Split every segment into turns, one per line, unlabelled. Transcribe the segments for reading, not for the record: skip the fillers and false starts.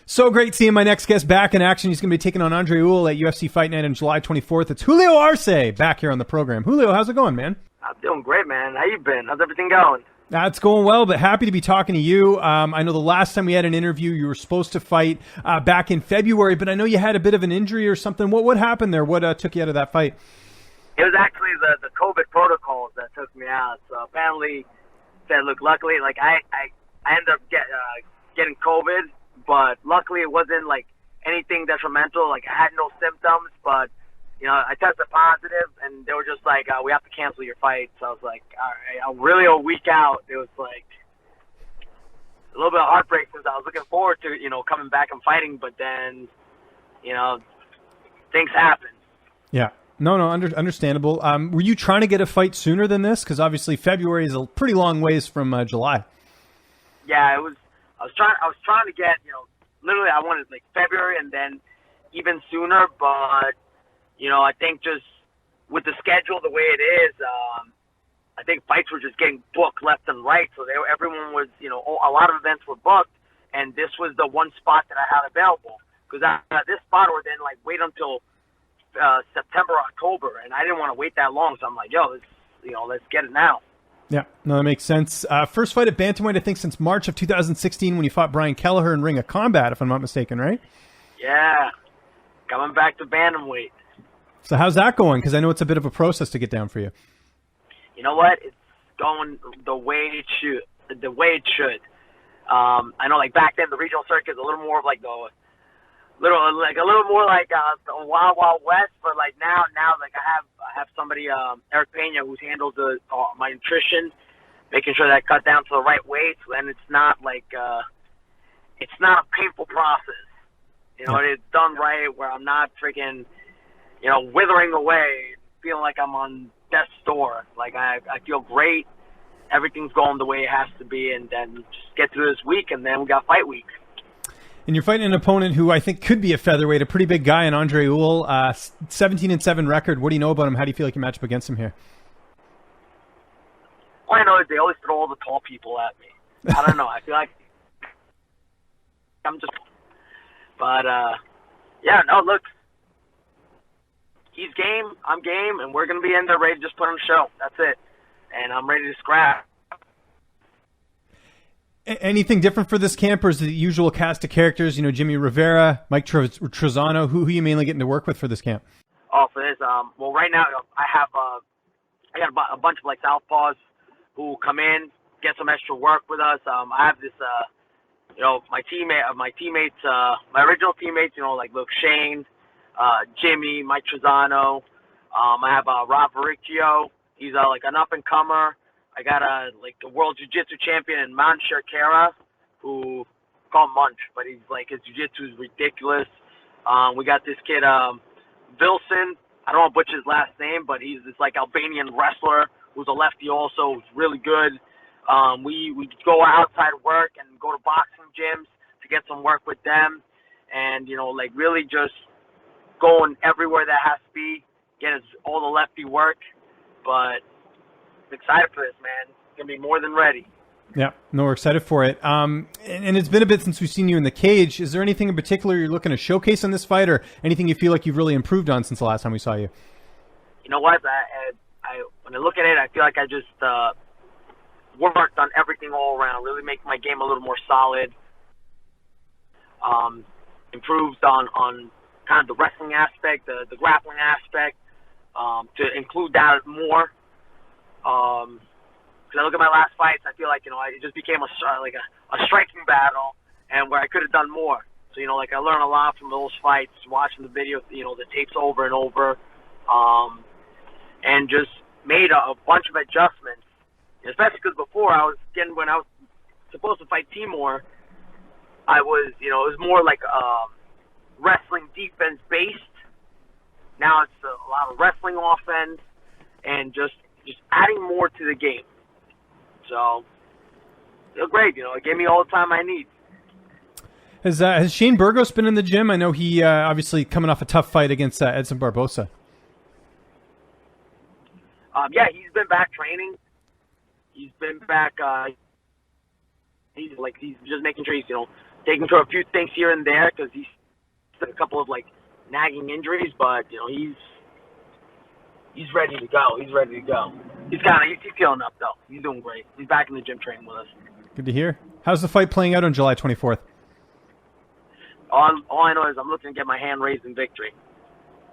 So great seeing my next guest back in action. He's going to be taking on Andre Ewell at UFC Fight Night on July 24th. It's Julio Arce back here on the program. Julio, how's it going, man?
I'm doing great, man. How you been? How's everything going?
It's going well, but happy to be talking to you. I know the last time we had an interview, you were supposed to fight back in February, but I know you had a bit of an injury or something. What happened there? What took you out of that fight?
It was actually the COVID protocols that took me out. So apparently, said, look, luckily, like I ended up getting COVID. But luckily, it wasn't like anything detrimental. Like I had no symptoms, but I tested positive, and they were just like, "We have to cancel your fight." So I was like, "All right." I'm really a week out. It was like a little bit of heartbreak since I was looking forward to coming back and fighting, but then things happen.
Yeah. No, understandable. Were you trying to get a fight sooner than this? Because obviously February is a pretty long ways from July.
Yeah, it was. I was trying to get, literally I wanted like February and then even sooner, but, I think just with the schedule the way it is, I think fights were just getting booked left and right. So everyone was, a lot of events were booked, and this was the one spot that I had available. Because this spot would then like wait until September, October, and I didn't want to wait that long. So I'm like, let's get it now.
Yeah, no, that makes sense. First fight at bantamweight, I think, since March of 2016 when you fought Brian Kelleher in Ring of Combat, if I'm not mistaken, right?
Yeah, coming back to bantamweight.
So how's that going? Because I know it's a bit of a process to get down for you.
You know what? It's going the way it should. I know, like back then, the regional circuit is a little more of like a little more like the Wild Wild West, but like now like I have somebody Eric Pena who handles my nutrition, making sure that I cut down to the right weight, and it's not like it's not a painful process. It's done right where I'm not freaking withering away, feeling like I'm on death's door. Like I feel great, everything's going the way it has to be, and then just get through this week, and then we got fight week.
And you're fighting an opponent who I think could be a featherweight, a pretty big guy in Andre Ewell, 17-7 record. What do you know about him? How do you feel like you match up against him here?
All I know is they always throw all the tall people at me. I don't know. I feel like I'm just... But, look. He's game, I'm game, and we're going to be in there ready to just put on a show. That's it. And I'm ready to scrap.
Anything different for this camp, or is it the usual cast of characters? Jimmy Rivera, Mike Trezano. Who are you mainly getting to work with for this camp?
Oh, for this, well, right now I got a bunch of like southpaws who come in, get some extra work with us. I have this, my teammates, my original teammates, like Luke Shane, Jimmy, Mike Trezano. I have Rob Verricchio. He's like an up and comer. I got a world jiu-jitsu champion in Mount Sherkara, who call him Munch, but he's like, his jiu-jitsu is ridiculous. We got this kid, Vilson. I don't want to butcher his last name, but he's this like Albanian wrestler who's a lefty also, who's really good. We go outside work and go to boxing gyms to get some work with them, and really just going everywhere that has to be, getting all the lefty work, but excited for this, man. It's going to be more than ready.
Yeah, no, we're excited for it. And it's been a bit since we've seen you in the cage. Is there anything in particular you're looking to showcase in this fight, or anything you feel like you've really improved on since the last time we saw you?
You know what? When I look at it, I feel like I just worked on everything all around, really make my game a little more solid. Improved on kind of the wrestling aspect, the grappling aspect, to include that more. Because I look at my last fights, I feel like it just became a striking battle, and where I could have done more. So I learned a lot from those fights, watching the video, the tapes over and over, and just made a bunch of adjustments. Especially because before when I was supposed to fight Timur, I was it was more like wrestling defense based. Now it's a lot of wrestling offense, and just adding more to the game. So, feel great. It gave me all the time I need.
Has Shane Burgos been in the gym? I know he obviously coming off a tough fight against Edson Barbosa.
Yeah, he's been back training. He's been back. He's just making sure he's taking care of a few things here and there because he's had a couple of nagging injuries, but he's ready to go. He's ready to go. He's feeling up though. He's doing great. He's back in the gym training with us.
Good to hear. How's the fight playing out on July 24th?
All I know is I'm looking to get my hand raised in victory.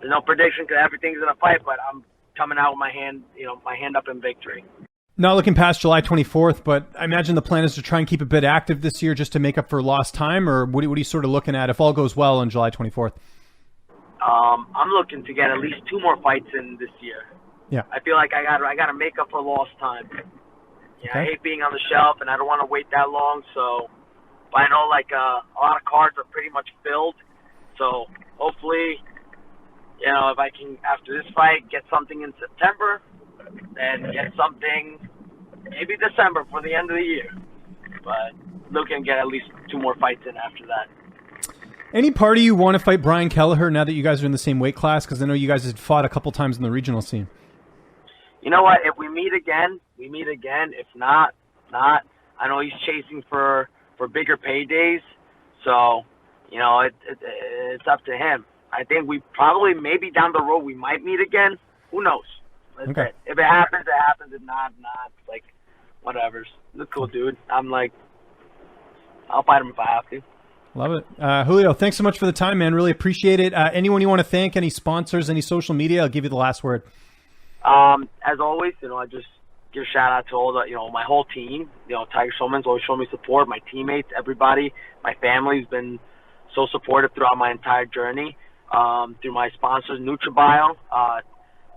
There's no prediction because everything's in a fight, but I'm coming out with my hand, my hand up in victory.
Not looking past July 24th, but I imagine the plan is to try and keep a bit active this year just to make up for lost time, or what are you sort of looking at if all goes well on July 24th?
I'm looking to get at least 2 more fights in this year.
Yeah.
I feel like I got to make up for lost time.
Okay.
I hate being on the shelf, and I don't want to wait that long. So, but I know a lot of cards are pretty much filled. So hopefully, if I can after this fight get something in September, and get something maybe December for the end of the year. But looking to get at least 2 more fights in after that.
Any part of you want to fight Brian Kelleher now that you guys are in the same weight class? Because I know you guys had fought a couple times in the regional scene.
You know what? If we meet again, we meet again. If not. I know he's chasing for bigger paydays. So, it's up to him. I think we probably, maybe down the road, we might meet again. Who knows?
Okay.
If it happens, it happens. If not, whatever. Look cool, dude. I'll fight him if I have to.
Love it. Julio, thanks so much for the time, man. Really appreciate it. Anyone you want to thank, any sponsors, any social media? I'll give you the last word.
As always, I just give a shout out to all the, my whole team. Tiger Showman's always shown me support. My teammates, everybody, my family's been so supportive throughout my entire journey. Through my sponsors, NutriBio,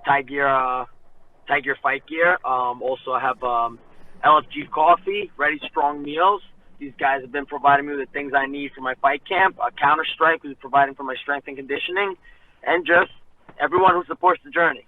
Tiger Fight Gear. Also, I have LFG Coffee, Ready Strong Meals. These guys have been providing me with the things I need for my fight camp. Counter Strike, who's providing for my strength and conditioning, and just everyone who supports the journey.